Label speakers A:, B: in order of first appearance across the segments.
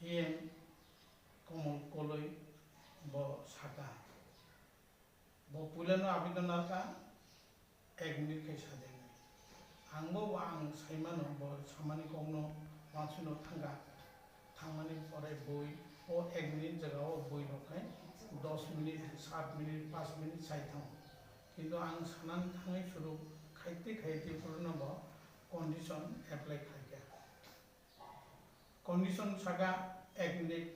A: yen komol koloi bo saka bo pulano abidan nalka 1 minute kai sadeng angbo ang saimano bo samani kongno wansuno thanga thangmani pore boi o 1 minute jagao boi no kai 10 minute 7 minute 5 minute saithang কিন্তু ang sanan thangai suru খাইতে পুরনো ব condition apply খাইকা condition সাগা 1 minute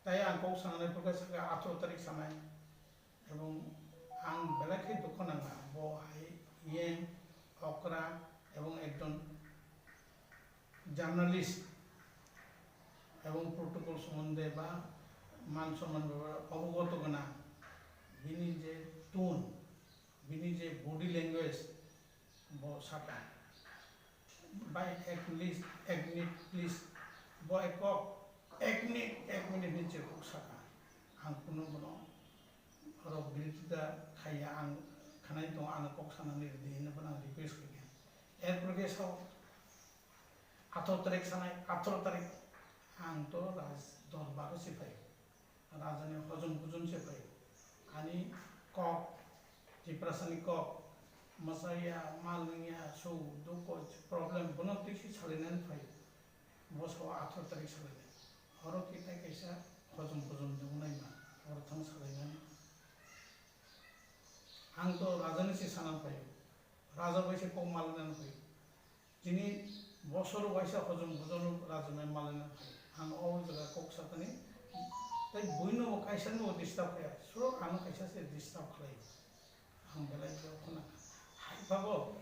A: তাই আংকো সাংনাय फोरखौ saga 18 तारिख सानाय এবং आं বেলাখে দখনাङा ব হাই ইয়েন অকরা এবং একজন জার্নালিস্ট এবং প্রটোকল সম্বন্ধে বা মান সম্মান অবগত গোনা বিনি যে টোন বিনি যে body language bo saka by 1 minute please bo ekok 1 minute niche kok saka ang kuno oro bilita khaya ang khanai to ang kok sanani din bana request kage er proge so 18 tarik sanai 18 tarik ang to raj dorbar se pai rajani hojom bhujan se pai ani kok jiprasani kok masaya malnya so doko problem bono tisi chalenan phai boso 18 tarik chalenan oro kita kaisa hojom bhujan dunai ma or thang chalenan ang to rajani se sanan phai raja baise ko malnan phai jini bosoro baisa hojom bhujan rajamai malnan phai ang o jaga kok satani tai buino kaisa no disturb kaya so ang kaisa se disturb khlai ang belai ko khona Bago,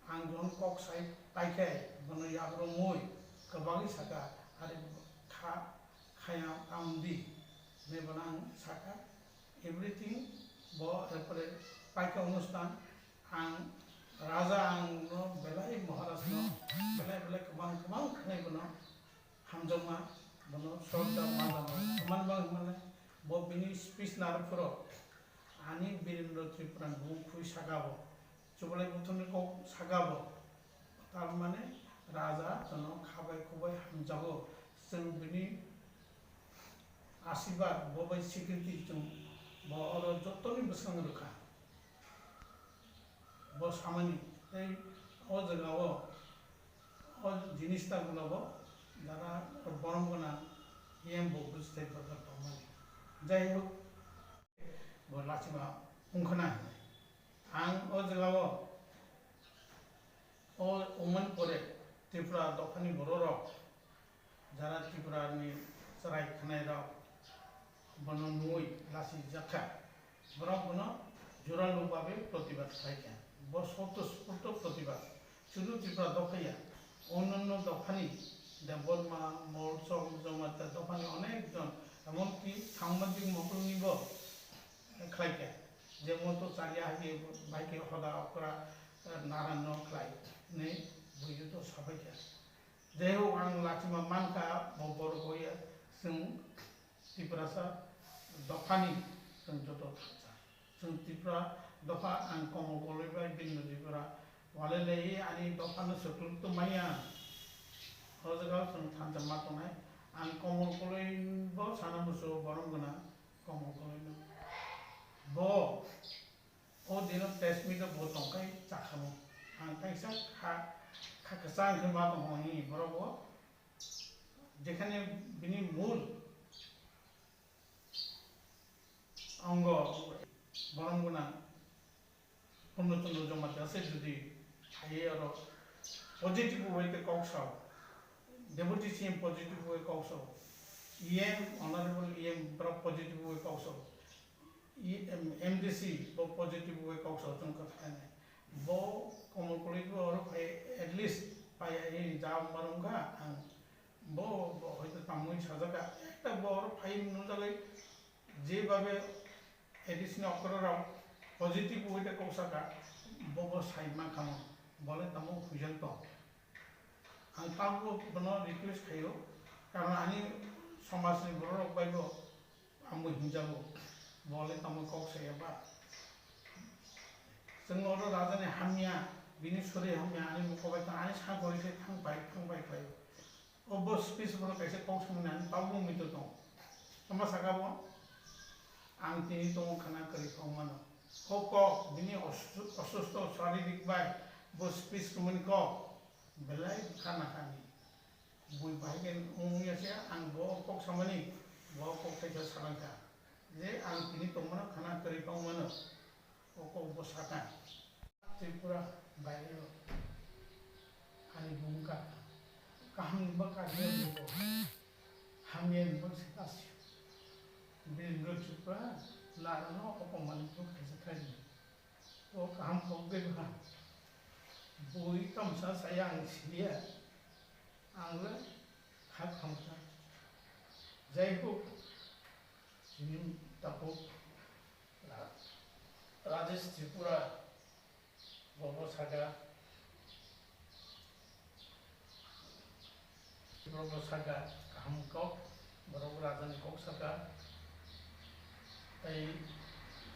A: ang jon kok sai paikai bono yabro moi kabagi saka ari khaya amdi me banang saka everything bo epore paika অনুষ্ঠান ang raja ang no belai maharaj no belai kamang khnai bono hamjoma bono sorda madam kaman bang mane bo bini speech nar furo ani birendra tripura bu khui sagabo চবলাই বুথনে কো সাগাবো তার মানে রাজা জন খাবাই খুবাই হামজাবো जों बिनि आशीर्वाद बबाय सिक्रिटि जों बर जतनि बसां रखा ब सामानि এই ও জায়গাও ও জিনিসটা গুলো যারা বরমগনা ইএম বুঝতে দরকার মানে যাই হোক বলাছিবা উংখনা आं ओ जगाव ओ उमन परे त्रिपुरा दखानी बर रक जारा त्रिपुरानि सराय खानाय रक बनो नुई लासि जाखा बरक बनो जुरालु भाबे प्रतिबाद खायका ब स्वतःस्फूर्त प्रतिबाद शुधु त्रिपुरा दखाया अन्यान्य दखानी देवबर्मा महोत्सव जमाता दखानी अनेक जन एमनकि साংবাদিক মহলनिब खायका যেমন তো চালিয়া হাগে বাইকে হদা অকরা নারায়ণ খাই ने बुझो तो सबाइका जेहो आं लाचिमा मानका बर गया जों त्रिपुरासा दफानि जों जत थांसा जों त्रिपुरा दफा आं कमल गलैबाय बिन त्रिपुरा वालेलै आनि दफानो सकुल तो माया हजगा जों थांजा मातनाय आं कमल गलैबो सानामुसो बरमगना कमल गलैनो ब ओ दिनो टेस्ट मिट बो तंकाय जाखामो आं कायसा खाकसा खमा दंनि बरबो जेखाने बिनि मूल अंग बरमगना पुनतन जमा दासे जुदि थायो आरो पजिटिव वेते कौसा डेपुटी सीएम पजिटिव वे कौसा ईएम ऑनरेबल ईएम ब्र पजिटिव वे कौसा एमडीसी बो पजिटिव वे कौसा जों कथाने बो कमल कलेजो और एटलिस्ट पाया ए जाव मारुंगा आं बो हयतो तामुई साजाका एकटा बर फाइन नुजालै जे भाबे एडिशनल अकराव पजिटिव वेते कौसाका बो साइड मा खामो बोले तामो हुजन तो आं ताबो बनो रिक्वेस्ट खायो कारण आनी समाजनि बरक बायबो आमो हिंजाबो बोले तामो कौसायाबा जों और राजानि हामिया बिनि सरे हामिया आनी मखबाय ता आनी सागरिसे थांबाय खायो अबस space for kaisa kok samnan pabu mito to sama sagabo ang tini to khana kari pamano ko bini asusto sharirik bai bo space kumen ko belai khana khani bui bagen umnya sia ang bo kok samani bo kok kaisa sarangka je ang tini to mana khana kari pamano ko bo saka tripura bayo ani bungka kaham baka dia bo hamien bo sikasi bil tripura la no ko man to kaisa khani to kaham ko be ha bui kam sa sayang sia angla khak khamsa jai ho jinim tapo Rajesh Tripura Bobo Saga Bobo Saga Kaham Kok Bobo Rajan Kok Saga Tai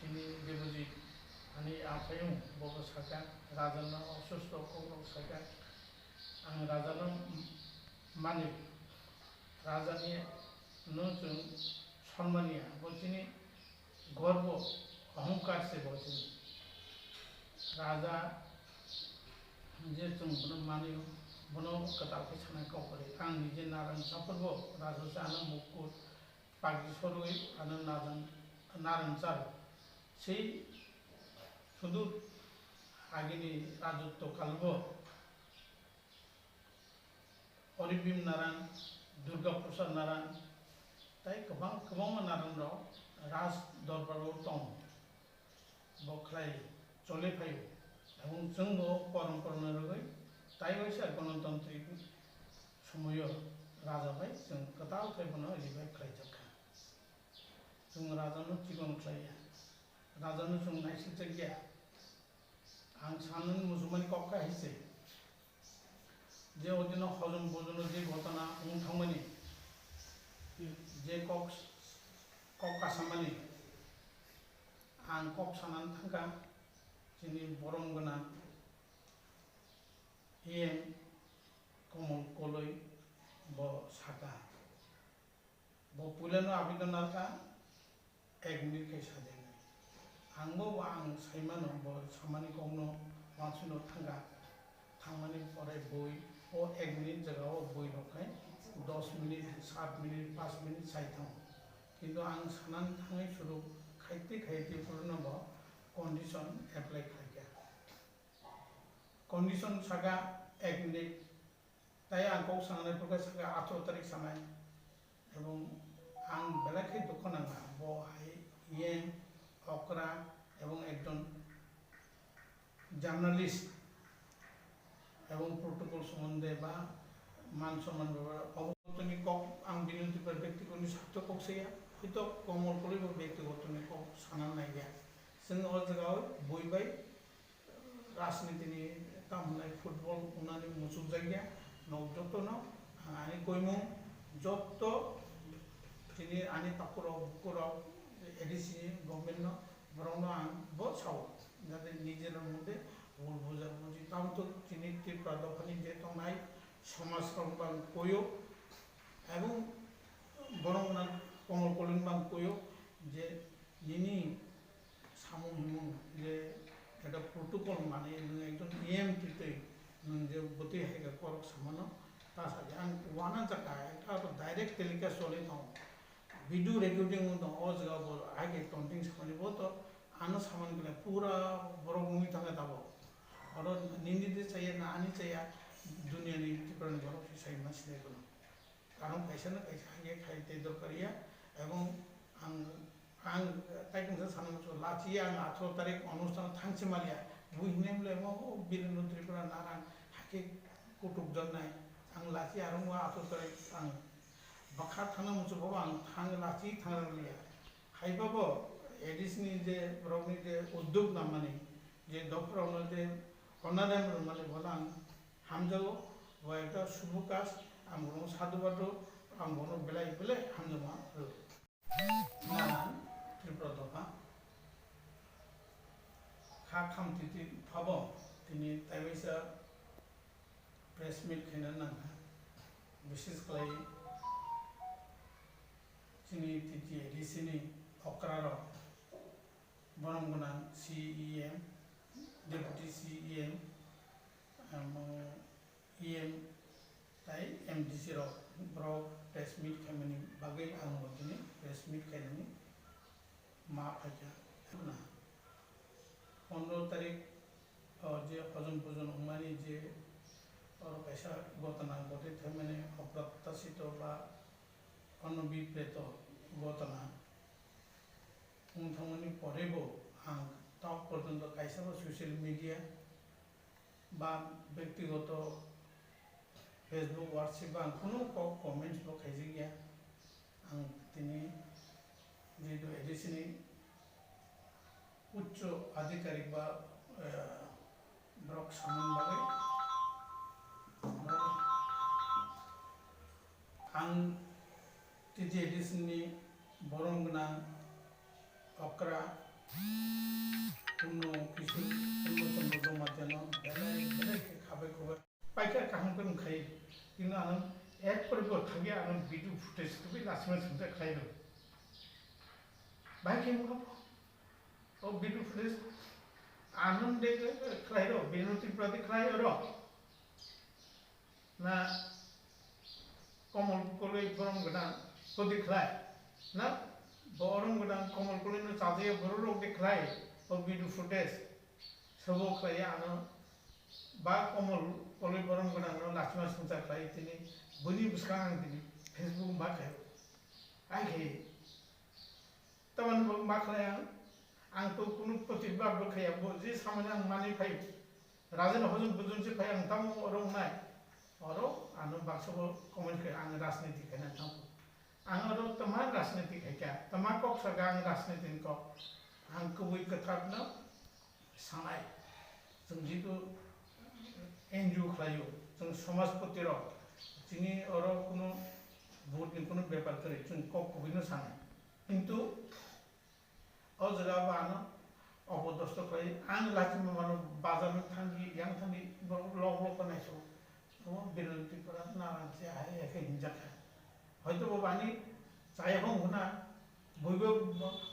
A: Kini Debuji Ani Apayung Bobo Saga Rajan Osusto Kok Saga Ang Rajan Mani Rajani Nujung Sonmania Bocini Gorbo अहंकार से बचे राजा जे तुम बनो मानियो बनो कताव के छना को करे आं निजे नारायण साफरबो राजा जानो मुकुट पागि सरुई आनो नारायण चार से सुदूर आगिनी राजत्व कालबो अरिबिम नारायण दुर्गा प्रसाद नारायण ताई गोबां नारायण राव राज दरबाराव दं बख्लाय चले फायो এবং जोंबो परम्परा रगै ताई वैसा गणतंत्र समय राजा भाई जों कताव थायबोनो ओरैबाय खायजोबखा जों राजानो सिगां खाया राजानो जों नायसिनथाय गैया आं सानो मुसलमान कक्का हिसे जे अदिनो हजम बजनो जे घटना उनथांमोननि जे कक्का सामानि आं कक सानानै थांगा जोंनि बरम गोनां एम कमल कलै ब साका ब पुलानो आबिदन नारका 1 मिनिट के साजेनो आंबो आं साइमानो ब सामानि कौनो मानसिनो थांगा थांमानि परे बय ओ 1 मिनिट जगह बय नखाय 10 मिनिट 7 मिनिट 5 मिनिट साइथां किन्तु आं सानानै थाङै सुरु खायते पुरनो कंडीशन एप्लाई खाया कंडीशन सागा 1 मिनिट ताई आंखौ सांनाय फोरखौ सागा 18 तारिख सानाय एवं आं बेलाखै दखनाङा ब हाय यें अकरा एवं एकजन जर्नलिस्ट एवं प्रोटोकॉल सम्बन्धे बा मान सम्मान अवगतनि कक आं बिनती पर व्यक्तिगत स्वार्थ कक सेया हयतो कमल कलिबो व्यक्तिगतनि कक साना नायगया जों अ जगाव बयबाय राजनीतिनि तामनाय फुटबल उनानि मुसुक जायगा नक जतनो आनि गयमु जत्त तिनि आनि ताकुराव एडिसि गभर्नमेंट न बरनो आं ब साव जाते निजेर मध्य भूल बुझा बुझी ताम तो तिनि त्रिपुरा दफानि जे तंनाय समाज बां कोयो एवं बरमना कमल कलिन बां कोयो जे निनि सामु हिमु जे এটা प्रोटोकॉल माने नों एकदम नियम तितै नों जे बति हैगा करक सामानो तासाजे आं वाना जाका eta डायरेक्ट टेलिकास्ट चले दं वीडियो रिकॉर्डिंग दं अ जगा ब आगे टंटिंग सामानि ब तो आनो सामान गले पूरा बरक मुनि थांगा दाबो और निंदी दे चाहिए ना आनी चाहिए दुनिया नि तिपरन बरक साइ मासिने गनो कारण कैसा न कैसा आगे खाइते दरकारिया एवं आं ताइकन सानमो लाची आं 18 तारिख अनुष्ठान थांसे मालिया बुहिनेमले म बिरेन्द्र त्रिपुरा नारायण हाके कुटुब जन्नाय आं लाची आरो 18 तारिख आं बखा थाना मुसुबो आं थांग लाची थांगलिया हाइबाबो एडिसनि जे ब्रगनि जे उद्योग नामानि जे दफरावनो जे हनारेम माने भला हामजागो व एकटा सुबुकास आं बनो साधुबाद आं बनो बेलाय बेले हामजमा नारायण त्रिपुरा दफा खा खामति फाबो तिनि ताइवैसा प्रेस मिट खेना नांगा बिशेष खालाय जोंनि टिटि एडिसिनि अक्रार बनम गोनां CEM डेपुटि CEM EM ताई MDC ब्रॉक प्रेस मीट खालामनायनि बागै आं दिनै प्रेस मीट खालामनानै मा फायदा ना 15 तारिख जे हजम भुजन उमानि जे और कैसा घटना घटे थे मैंने अप्रत्याशित बा अनभिप्रेत घटना उनथांमोननि परेबो आं तक पर्यन्त कैसा सोशल मीडिया बा व्यक्तिगत फेसबुक व्हाट्सएप आं कुनु कमेंट्स बो खायजे गया आं दिनै जेहेतु एडिसिनि उच्च आधिकारिक बा ब्रक सामन बागै आं टिटि एडिसिनि बरम गोनां अक्रा पुनो किशोर पुनो चंद्र जमात्यनो बेले खाबाय खबाय पाइका काहांखौ नुखायो किन्तु आं एक परिबो थागिया आं भिडिअ फुटेज को भी लास्ट में सुनते खायो बाइक के मुखा ओ भिडिअ फुटेज आनंद दे खायो बेनोति प्रति खायो रो ना कमल कोले बरम गना को दिखलाय ना बरम गना कमल कोले न साजे बरो दिखलाय ओ भिडिअ फुटेज सबो खायो आं बा कमल कोले बरम गना न लाचमा सुनता खायो तिनी बुनी बुसका आं दिनै फेसबुक मा खायो आइ हे तमन मा खाया आं तो कुनु प्रतिभा बखाया बो जे सामने आं माने फाय राजन हजम बुजुन से फाय आं ताम रंनाय अरो आनो बाक्सबो कमेन्ट के आं राजनीति खाना थाम आं अरो तमा राजनीति खाया तमा कक सगा आं राजनीति को आं कुबै कथानो सानाय जों जितु एनजिओ खायो जों समाजपति र जोंनि अरो कुनु भोटनि कुनु बेपार करे जों कबिनो सानाय किन्तु अ जगह बानो अबदस्त खायो आं लाचिमा मानो बाजार में थांगी yang थांगी लग लग बनायसो ओ बिरंतिफोरा नारांसे हाय एखे हिंजाखा हयतो बानि जायहं हुना बयबो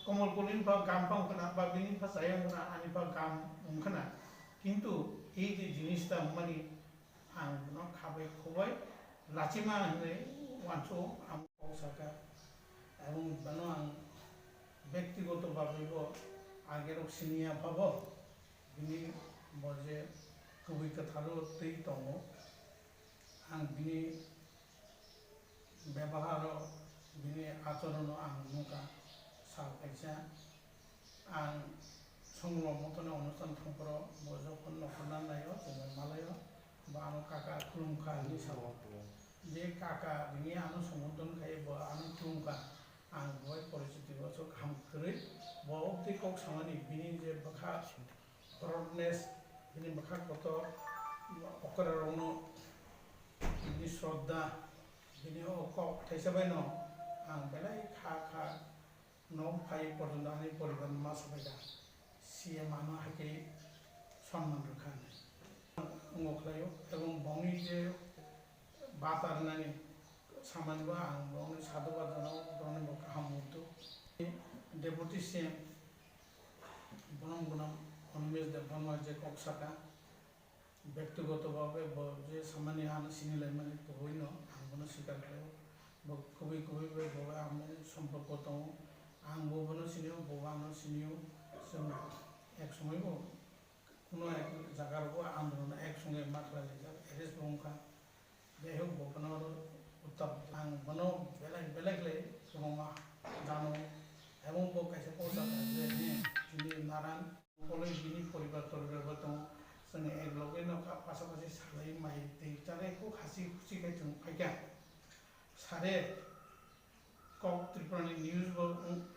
A: कमल कोलिन बा गामपां खना बा बिनि फा जायहं हुना आनि बा गाम उमखना किन्तु এই যে জিনিসটা মানে आं न खाबाय खबाय लाचिमा होननाय वानसो आं साका এবং बानो आं व्यक्तिगत भाबेबो आगेर सिनिया भाबो बिनि बजे गुबै कथारो तै दङ आं बिनि व्यवहार बिनि आचरण आं नुका सालखायसा आं संग्र मतन अनुष्ठान थांफोर बजफोर नखरना नायो जोङो मालायो बा आनो काका खुलुमखा नि साव जे काका बिनि आनो समर्थन खायो बा आनो खुलुमखा आं बय परिस्थिति बसो काम करे बौद्धिक कक सामानि बिनि जे बखा ब्रडनेस बिनि बखा कत अकरावनो बिनि श्रद्धा बिनि अकक थाइसाबाय न आं बेलाय खा न फाय पर्यन्त आंनि परिबार मा सबायदा CM आनो हाके सम्मान रखाने अंगखलायो एवं बावनि जे बातारनानि सामानबो आं बावनि साधुबाद जनाव बावनि बखा हामुतो डेपुटी CM बनम गुनाम अनुमेश देवबर्मा जे कक्साका व्यक्तिगतभावे जे सामान्य आनो सिनिलाय माने बयनो आं बनो स्वीकार खालायो बो खुबै बे बवा आं सम्पर्क दङ आं बनो सिनियो बवा आनो सिनियो जों एक समय को कुनो एक जगह को आंदोलन एक संगे मात्रा लेजा एरेस बंखा बेहो बनो उत्तर आं बनो बेलेग ले सुबमा जानो एवं बो कैसे पोसा जे ने जिनि नारायण कलेज बिनि परिबार बतो जोंनि एक लगे न पासापासि सालै माइ दैतारे को खासि खुसि के जों फायगा सारे कक त्रिपुरानि न्यूज बो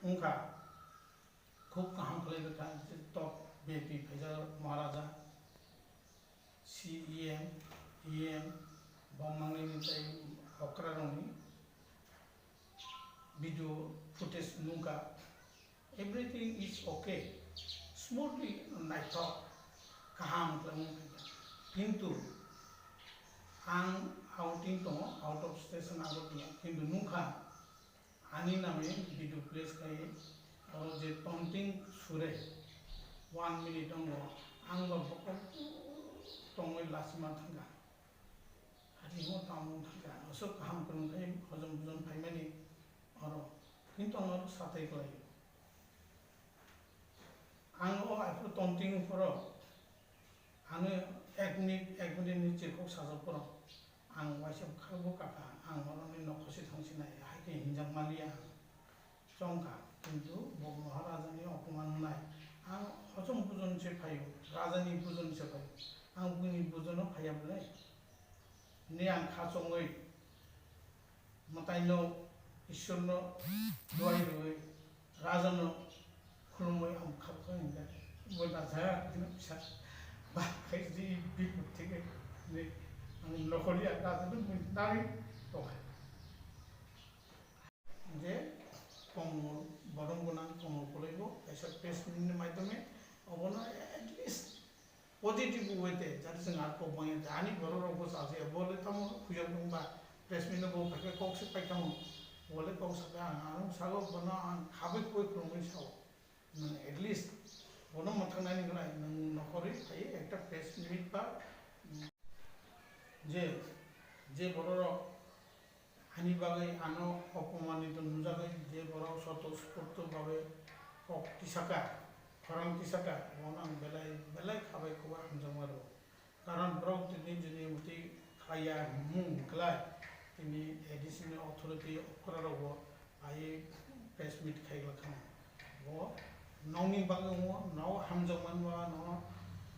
A: उनखा खूब काम खालामनो था टॉप बेटी फैजा महाराजा CEM EM बमनांनि निफ्राय अक्रा रंनि वीडियो फुटेज नुका everything is okay smoothly night काम खालामनो किन्तु आं outing dङ out of station out dङ खिन्थु नुखा आनि नामे भिडिअ प्लेस खायो और जे टन्टिं सुरे 1 minute दङ आं बाबको टङै लासिमा थांगा हारिमु तामु थांगा असो काम करनखाय हजम बुजन फाइमानि और खिन्थु आं साथै गलायो आं आइफोर टन्टिं फोर आङो 1 minute नि जेखौ साजाफोर आं वाइसब खाबो काका आं हरनि नखसे थांसिनाय हायके हिनजाव मालिया चंका किन्तु महाराजानि अपमान होनाय आं हजम बुजन से फायो राजानि बुजन से फायो आं बुनि बुजन फायाबले ने आं खाचङै मताइनो ईश्वरनो दुआई राजानो खुलुमै आं खाबखौ हिंगा मोदा जाया बिदिनो फिसा बा खायजि बिगु थिगे ने आं नखरिया राजानो मोननानै दं जे कमल बरम गोनां कमल कलेबो ऐसा प्लेसमेन्टनि माध्यमे अबना एटलिस्ट पजिटिव वेते जाते जों आरो बाय दानि बर' रावखौ सासे बोले तम खुजम दंबा प्लेसमेन्ट बो फाके कक्स पाइखाम बोले कक्स आं सागो बना आं खाबै कोइ प्रमिस साव नों एटलिस्ट बनो मथांनायनि गलाय नों नखरि थायो एकटा प्लेसमेन्ट बा जे बर' राव आनि बागै आनो अपमानित नुजागै जे बर' स्वतःस्फूर्त भावे तिसाका खरां तिसाका वनां बेलाय खाबाय खौबा हामजामारो कारण ब्रौ तिनि जिनि मुति खाया मुं गलाय तिनि एडिशनल अथॉरिटी अफरारावबो आइ प्रेस मीट खायला खाम वो नौनि बागै वो नौ हामजामान वा नौ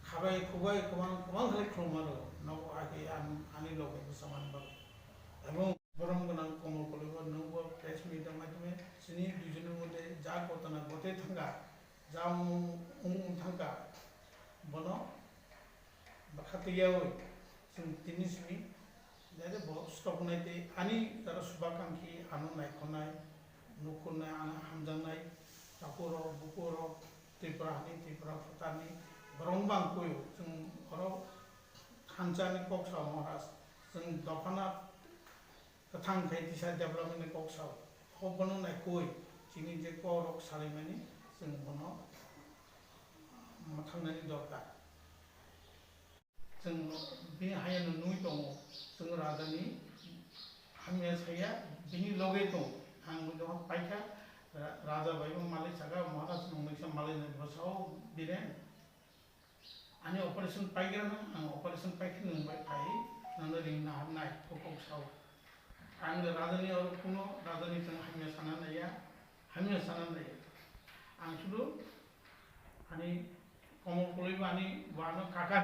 A: खाबाय खौबाय गोबां खालाय खुमारो नौ आगे आनि लोगो समान बागै এবং बरम गोनां कमल कलेबो नंबो प्रेस मीट माध्यमे सिनि दुजननि मध्य जा घटना घटे थांगा जा थांगा बनो बाखातियाव जों तिनिसिनि जाते स्टप नायते आनि जारा सुबाकांक्षी आनो नायखनाय नखरनाय आनो हामजानाय ताकुर बुकुर त्रिपुरा फुटानि बरम बांकोयो जों हराव खानजानि कक्सा महाराज जों दफाना कथां खाय दिशा डेभलपमेन्ट कक्साव खबनो नायखोय जिनि जे करक सालिमानि जों बनो थांनायनि दरकार जों बे हायानो नुइ दङ जों राजानि हामिया साया बिनि लगे दं आं दङ पाइका राजा बायबो मालिक सागा महाराज नंगैसा मालिक बसाव बिरेन आनि ऑपरेशन पाइगेरा आं ऑपरेशन पाइक नंबाय थाय नंनो रिंना हानाय कक्साव आं राजानि और कुनो राजानि जों हामिया साना नाया आं सुदु आनि कमल कलेबो आनि वानो काका